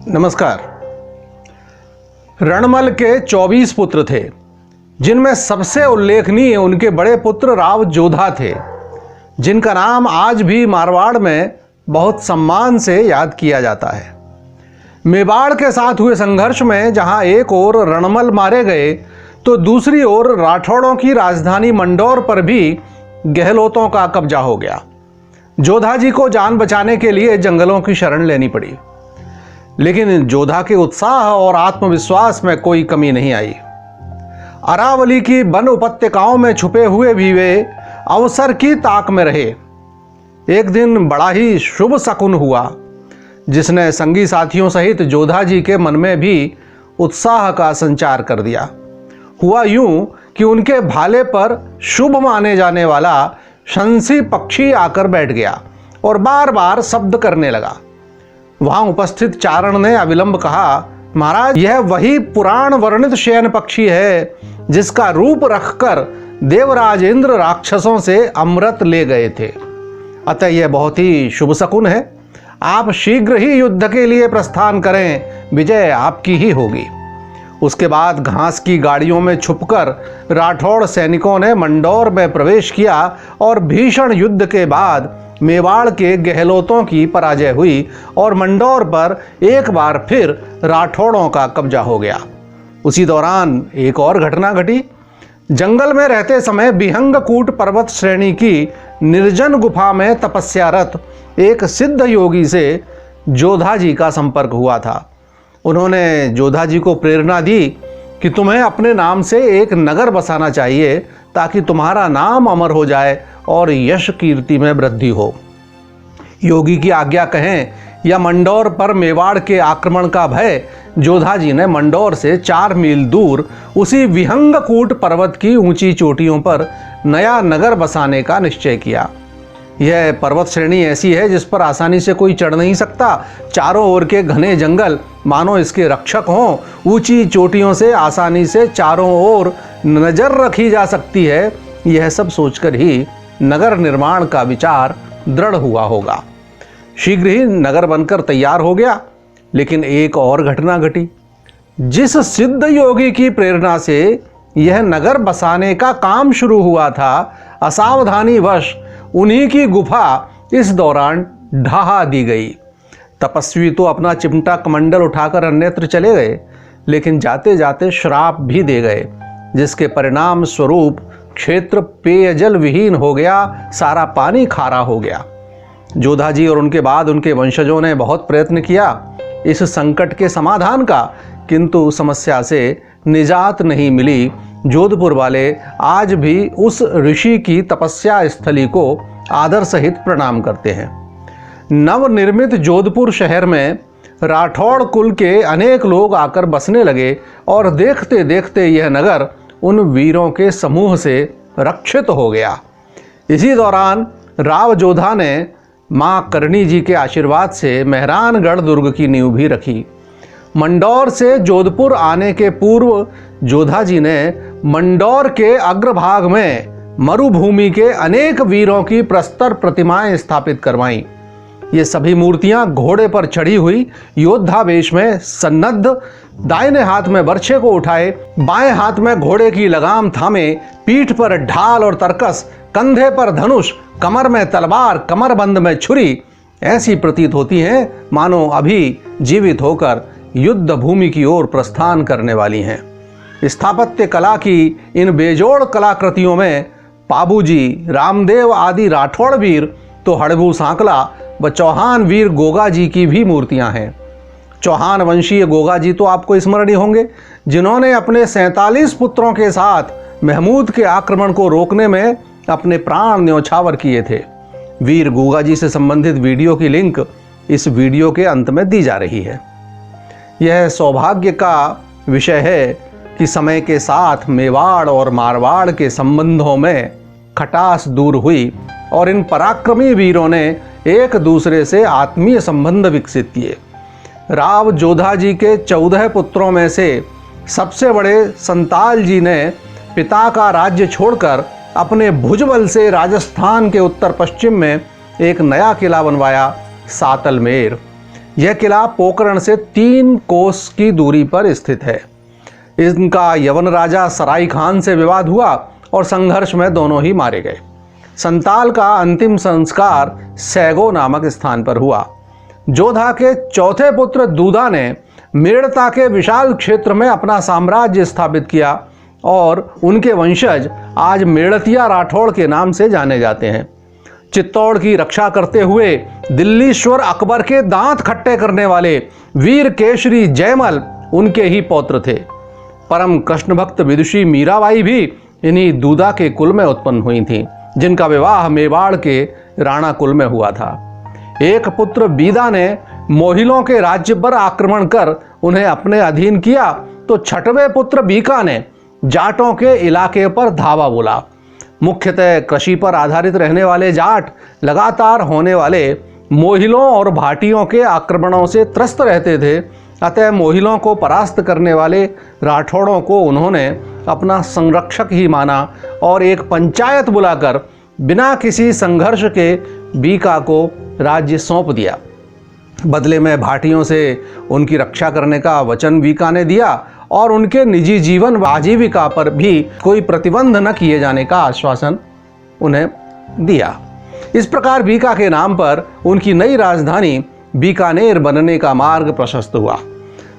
नमस्कार। रणमल के 24 पुत्र थे, जिनमें सबसे उल्लेखनीय उनके बड़े पुत्र राव जोधा थे, जिनका नाम आज भी मारवाड़ में बहुत सम्मान से याद किया जाता है। मेवाड़ के साथ हुए संघर्ष में जहां एक ओर रणमल मारे गए तो दूसरी ओर राठौड़ों की राजधानी मंडौर पर भी गहलोतों का कब्जा हो गया। जोधा जी को जान बचाने के लिए जंगलों की शरण लेनी पड़ी, लेकिन जोधा के उत्साह और आत्मविश्वास में कोई कमी नहीं आई। अरावली की वन उपत्यकाओं में छुपे हुए भी वे अवसर की ताक में रहे। एक दिन बड़ा ही शुभ शकुन हुआ, जिसने संगी साथियों सहित जोधा जी के मन में भी उत्साह का संचार कर दिया। हुआ यूं कि उनके भाले पर शुभ माने जाने वाला शंसी पक्षी आकर बैठ गया और बार बार शब्द करने लगा। वहां उपस्थित चारण ने अविलंब कहा, महाराज, यह वही पुराण वर्णित शयन पक्षी है जिसका रूप रखकर देवराज इंद्र राक्षसों से अमृत ले गए थे। अतः यह बहुत ही शुभ शकुन है। आप शीघ्र ही युद्ध के लिए प्रस्थान करें, विजय आपकी ही होगी। उसके बाद घास की गाड़ियों में छुपकर राठौड़ सैनिकों ने मंडौर में प्रवेश किया और भीषण युद्ध के बाद मेवाड़ के गहलोतों की पराजय हुई और मंडौर पर एक बार फिर राठौड़ों का कब्जा हो गया। उसी दौरान एक और घटना घटी। जंगल में रहते समय बिहंगकूट पर्वत श्रेणी की निर्जन गुफा में तपस्यारत एक सिद्ध योगी से जोधा जी का संपर्क हुआ था। उन्होंने जोधा जी को प्रेरणा दी कि तुम्हें अपने नाम से एक नगर बसाना चाहिए ताकि तुम्हारा नाम अमर हो जाए और यश कीर्ति में वृद्धि हो। योगी की आज्ञा कहें या मंडौर पर मेवाड़ के आक्रमण का भय, जोधा जी ने मंडौर से 4 मील दूर उसी विहंगकूट पर्वत की ऊंची चोटियों पर नया नगर बसाने का निश्चय किया। यह पर्वत श्रेणी ऐसी है जिस पर आसानी से कोई चढ़ नहीं सकता। चारों ओर के घने जंगल मानो इसके रक्षक हों। ऊंची चोटियों से आसानी से चारों ओर नजर रखी जा सकती है। यह सब सोचकर ही नगर निर्माण का विचार दृढ़ हुआ होगा। शीघ्र ही नगर बनकर तैयार हो गया, लेकिन एक और घटना घटी। जिस सिद्ध योगी की प्रेरणा से यह नगर बसाने का काम शुरू हुआ था, असावधानीवश उन्हीं की गुफा इस दौरान ढहा दी गई। तपस्वी तो अपना चिमटा कमंडल उठाकर अन्यत्र चले गए, लेकिन जाते जाते श्राप भी दे गए, जिसके परिणाम स्वरूप क्षेत्र पेयजल विहीन हो गया, सारा पानी खारा हो गया। जोधा जी और उनके बाद उनके वंशजों ने बहुत प्रयत्न किया इस संकट के समाधान का, किंतु समस्या से निजात नहीं मिली। जोधपुर वाले आज भी उस ऋषि की तपस्या स्थली को आदर सहित प्रणाम करते हैं। नवनिर्मित जोधपुर शहर में राठौड़ कुल के अनेक लोग आकर बसने लगे और देखते देखते यह नगर उन वीरों के समूह से रक्षित हो गया। इसी दौरान राव जोधा ने मां करणी जी के आशीर्वाद से मेहरानगढ़ दुर्ग की नींव भी रखी। मंडौर से जोधपुर आने के पूर्व जोधा जी ने मंडौर के अग्रभाग में मरुभूमि के अनेक वीरों की प्रस्तर प्रतिमाएं स्थापित करवाईं। ये सभी मूर्तियां घोड़े पर चढ़ी हुई योद्धा वेश में सन्नद्ध, दाहिने हाथ में बर्छे को उठाए, बाएं हाथ में घोड़े की लगाम थामे, पीठ पर ढाल और तरकस, कंधे पर धनुष, कमर में तलवार, कमरबंद में छुरी ऐसी प्रतीत होती हैं मानो अभी जीवित होकर युद्ध भूमि की ओर प्रस्थान करने वाली हैं। स्थापत्य कला की इन बेजोड़ कलाकृतियों में पाबूजी, रामदेव आदि राठौड़ वीर तो हड़बू सांकला व चौहान वीर गोगा जी की भी मूर्तियां हैं। चौहान वंशीय गोगा जी तो आपको स्मरणीय होंगे, जिन्होंने अपने 47 पुत्रों के साथ महमूद के आक्रमण को रोकने में अपने प्राण न्यौछावर किए थे। वीर गोगा जी से संबंधित वीडियो की लिंक इस वीडियो के अंत में दी जा रही है। यह सौभाग्य का विषय है कि समय के साथ मेवाड़ और मारवाड़ के संबंधों में खटास दूर हुई और इन पराक्रमी वीरों ने एक दूसरे से आत्मीय संबंध विकसित किए। राव जोधा जी के 14 पुत्रों में से सबसे बड़े संताल जी ने पिता का राज्य छोड़कर अपने भुजबल से राजस्थान के उत्तर पश्चिम में एक नया किला बनवाया, सातलमेर। यह किला पोकरण से 3 कोस की दूरी पर स्थित है। इनका यवन राजा सराय खान से विवाद हुआ और संघर्ष में दोनों ही मारे गए। संताल का अंतिम संस्कार सैगो नामक स्थान पर हुआ। जोधा के चौथे पुत्र दूधा ने मेड़ता के विशाल क्षेत्र में अपना साम्राज्य स्थापित किया और उनके वंशज आज मेड़तिया राठौड़ के नाम से जाने जाते हैं। चित्तौड़ की रक्षा करते हुए दिल्लीश्वर अकबर के दांत खट्टे करने वाले वीर केशरी जयमल उनके ही पौत्र थे। परम कृष्ण भक्त विदुषी मीराबाई भी इन्हीं दूधा के कुल में उत्पन्न हुई थीं, जिनका विवाह मेवाड़ के राणा कुल में हुआ था। एक पुत्र बीदा ने मोहिलों के राज्य पर आक्रमण कर उन्हें अपने अधीन किया तो छठवें पुत्र बीका ने जाटों के इलाके पर धावा बोला। मुख्यतः कृषि पर आधारित रहने वाले जाट लगातार होने वाले मोहिलों और भाटियों के आक्रमणों से त्रस्त रहते थे। अतः मोहिलों को परास्त करने वाले राठौड़ों को उन्होंने अपना संरक्षक ही माना और एक पंचायत बुलाकर बिना किसी संघर्ष के बीका को राज्य सौंप दिया। बदले में भाटियों से उनकी रक्षा करने का वचन बीका ने दिया और उनके निजी जीवन व आजीविका पर भी कोई प्रतिबंध न किए जाने का आश्वासन उन्हें दिया। इस प्रकार बीका के नाम पर उनकी नई राजधानी बीकानेर बनने का मार्ग प्रशस्त हुआ।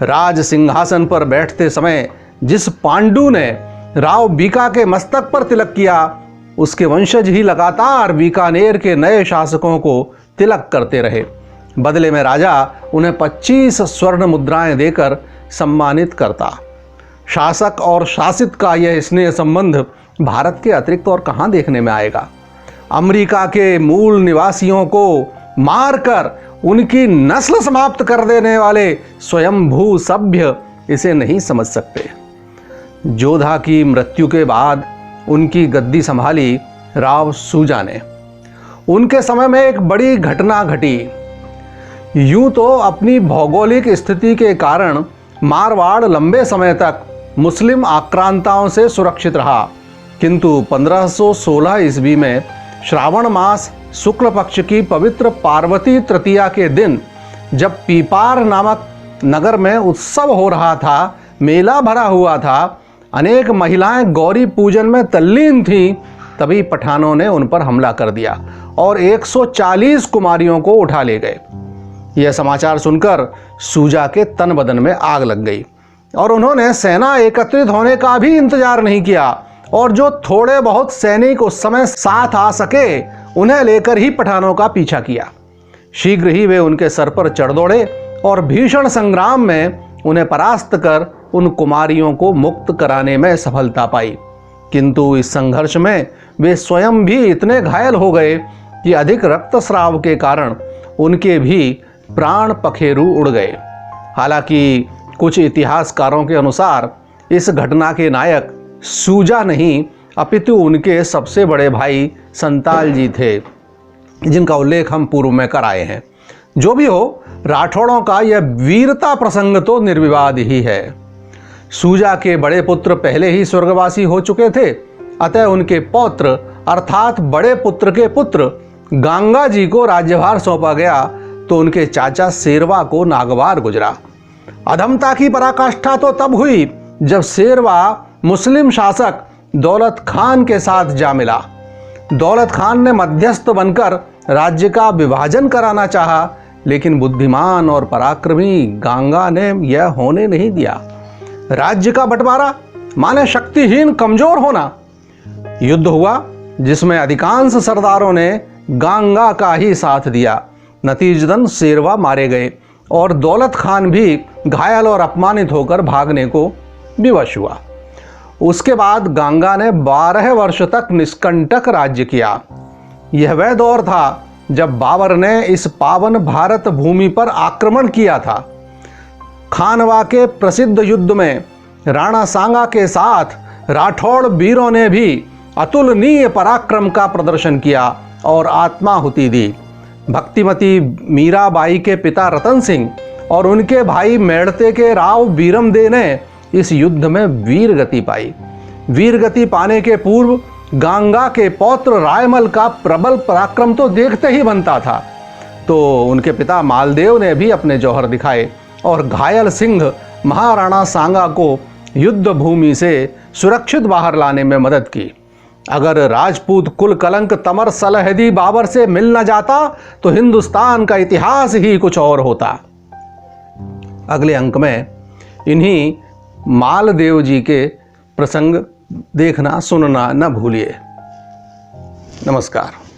राज सिंहासन पर बैठते समय जिस पांडु ने राव बीका के मस्तक पर तिलक किया, उसके वंशज ही लगातार बीकानेर के नए शासकों को तिलक करते रहे। बदले में राजा उन्हें 25 स्वर्ण मुद्राएं देकर सम्मानित करता। शासक और शासित का यह स्नेह संबंध भारत के अतिरिक्त और कहां देखने में आएगा। अमेरिका के मूल निवासियों को मारकर उनकी नस्ल समाप्त कर देने वाले स्वयंभू सभ्य इसे नहीं समझ सकते। जोधा की मृत्यु के बाद उनकी गद्दी संभाली राव सूजा ने। उनके समय में एक बड़ी घटना घटी। यूं तो अपनी भौगोलिक स्थिति के कारण मारवाड़ लंबे समय तक मुस्लिम आक्रांताओं से सुरक्षित रहा, किंतु 1516 ईस्वी में श्रावण मास शुक्ल पक्ष की पवित्र पार्वती तृतीया के दिन जब पीपार नामक नगर में उत्सव हो रहा था, मेला भरा हुआ था, अनेक महिलाएं गौरी पूजन में तल्लीन थीं, तभी पठानों ने उन पर हमला कर दिया और 140 कुमारियों को उठा ले गए। यह समाचार सुनकर सूजा के तन बदन में आग लग गई और उन्होंने सेना एकत्रित होने का भी इंतजार नहीं किया और जो थोड़े बहुत सैनिक उस समय साथ आ सके उन्हें लेकर ही पठानों का पीछा किया। शीघ्र ही वे उनके सर पर चढ़ दौड़े और भीषण संग्राम में उन्हें परास्त कर उन कुमारियों को मुक्त कराने में सफलता पाई, किंतु इस संघर्ष में वे स्वयं भी इतने घायल हो गए कि अधिक रक्तस्राव के कारण उनके भी प्राण पखेरु उड़ गए। हालांकि कुछ इतिहासकारों के अनुसार इस घटना के नायक सूजा नहीं अपितु उनके सबसे बड़े भाई संताल जी थे, जिनका उल्लेख हम पूर्व में कराए हैं। जो भी हो, राठौड़ों का यह वीरता प्रसंग तो निर्विवाद ही है। सूजा के बड़े पुत्र पहले ही स्वर्गवासी हो चुके थे, अतः उनके पौत्र अर्थात बड़े पुत्र के पुत्र गांगा जी को राज्यभार सौंपा गया तो उनके चाचा शेरवा को नागवार गुजरा। अधमता की पराकाष्ठा तो तब हुई जब शेरवा मुस्लिम शासक दौलत खान के साथ जा मिला। दौलत खान ने मध्यस्थ बनकर राज्य का विभाजन कराना चाहा, लेकिन बुद्धिमान और पराक्रमी गांगा ने यह होने नहीं दिया। राज्य का बंटवारा माने शक्तिहीन कमजोर होना। युद्ध हुआ जिसमें अधिकांश सरदारों ने गांगा का ही साथ दिया। नतीजतन शेरवा मारे गए और दौलत खान भी घायल और अपमानित होकर भागने को विवश हुआ। उसके बाद गांगा ने 12 वर्ष तक निष्कंटक राज्य किया। यह वह दौर था जब बाबर ने इस पावन भारत भूमि पर आक्रमण किया था। खानवा के प्रसिद्ध युद्ध में राणा सांगा के साथ राठौड़ वीरों ने भी अतुलनीय पराक्रम का प्रदर्शन किया और आत्माहुति दी। भक्तिमती मीराबाई के पिता रतन सिंह और उनके भाई मेड़ते के राव बीरमदेव ने इस युद्ध में वीर गति पाई। वीर गति पाने के पूर्व गांगा के पौत्र रायमल का प्रबल पराक्रम तो देखते ही बनता था, तो उनके पिता मालदेव ने भी अपने जौहर दिखाए और घायल सिंह महाराणा सांगा को युद्ध भूमि से सुरक्षित बाहर लाने में मदद की। अगर राजपूत कुल कलंक तमर सलहदी बाबर से मिल न जाता तो हिंदुस्तान का इतिहास ही कुछ और होता। अगले अंक में इन्हीं मालदेव जी के प्रसंग देखना सुनना न भूलिए। नमस्कार।